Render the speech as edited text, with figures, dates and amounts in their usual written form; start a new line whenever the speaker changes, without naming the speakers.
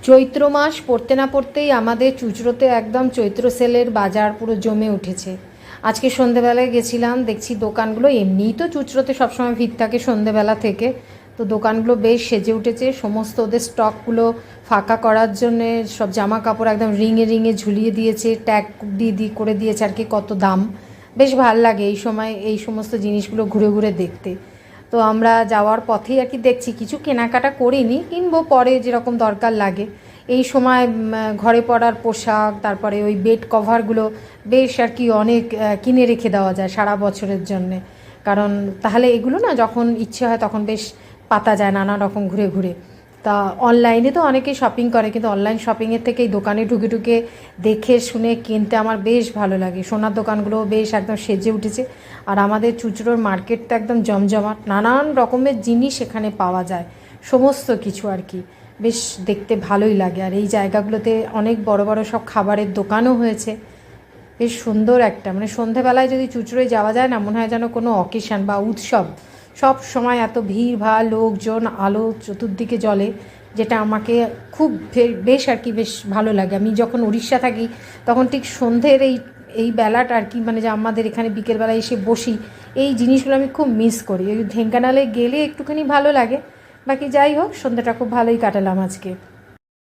চৈত্র মাস পড়তে না পড়তেই আমাদের চুঁচড়োতে একদম চৈত্র সেলের বাজার পুরো জমে উঠেছে। আজকে সন্ধেবেলায় গেছিলাম, দেখছি দোকানগুলো, এমনিই তো চুঁচড়োতে সবসময় ভিড় থাকে সন্ধেবেলা থেকে, তো দোকানগুলো বেশ সেজে উঠেছে। সমস্ত ওদের স্টকগুলো ফাঁকা করার জন্যে সব জামা কাপড় একদম রিঙে রিঙে ঝুলিয়ে দিয়েছে, ট্যাগ দিয়ে করে দিয়েছে আর কি, কত দাম। বেশ ভাল লাগে এই সময় এই সমস্ত জিনিসগুলো ঘুরে ঘুরে দেখতে। তো আমরা যাওয়ার পথেই আর কি দেখছি, কিছু কেনাকাটা করিনি, কিনবো পরে যেরকম দরকার লাগে। এই সময় ঘরে পরার পোশাক, তারপরে ওই বেড কভারগুলো বেশ আর কি অনেক কিনে রেখে দেওয়া যায় সারা বছরের জন্যে। কারণ তাহলে এগুলো না যখন ইচ্ছে হয় তখন বেশ পাতা যায় নানা রকম ঘুরে ঘুরে। তা অনলাইনে তো অনেকেই শপিং করে, কিন্তু অনলাইন শপিংয়ের থেকে এই দোকানে ঢুকে ঢুকে দেখে শুনে কিনতে আমার বেশ ভালো লাগে। সোনার দোকানগুলো বেশ একদম সেজে উঠেছে। আর আমাদের চুঁচুড়োর মার্কেটটা একদম জমজমাট, নানান রকমের জিনিস এখানে পাওয়া যায়, সমস্ত কিছু আর কি। বেশ দেখতে ভালোই লাগে। আর এই জায়গাগুলোতে অনেক বড় বড় সব খাবারের দোকানও হয়েছে। বেশ সুন্দর একটা, মানে সন্ধেবেলায় যদি চুঁচুড়োয় যাওয়া যায় না, মনে হয় যেন কোনো অকেশান বা উৎসব। সব সময় এত ভিড় ভাড়, লোকজন, আলো চতুর্দিকে জ্বলে, যেটা আমাকে খুব বেশ আর কি বেশ ভালো লাগে। আমি যখন উড়িষ্যা থাকি তখন ঠিক সন্ধ্যের এই এই বেলাটা আর কি, মানে যে আমাদের এখানে বিকেলবেলায় এসে বসি, এই জিনিসগুলো আমি খুব মিস করি। ওই ঢেঙ্কানালে গেলে একটুখানি ভালো লাগে। বাকি যাই হোক, সন্ধ্যাটা খুব ভালোই কাটালাম আজকে।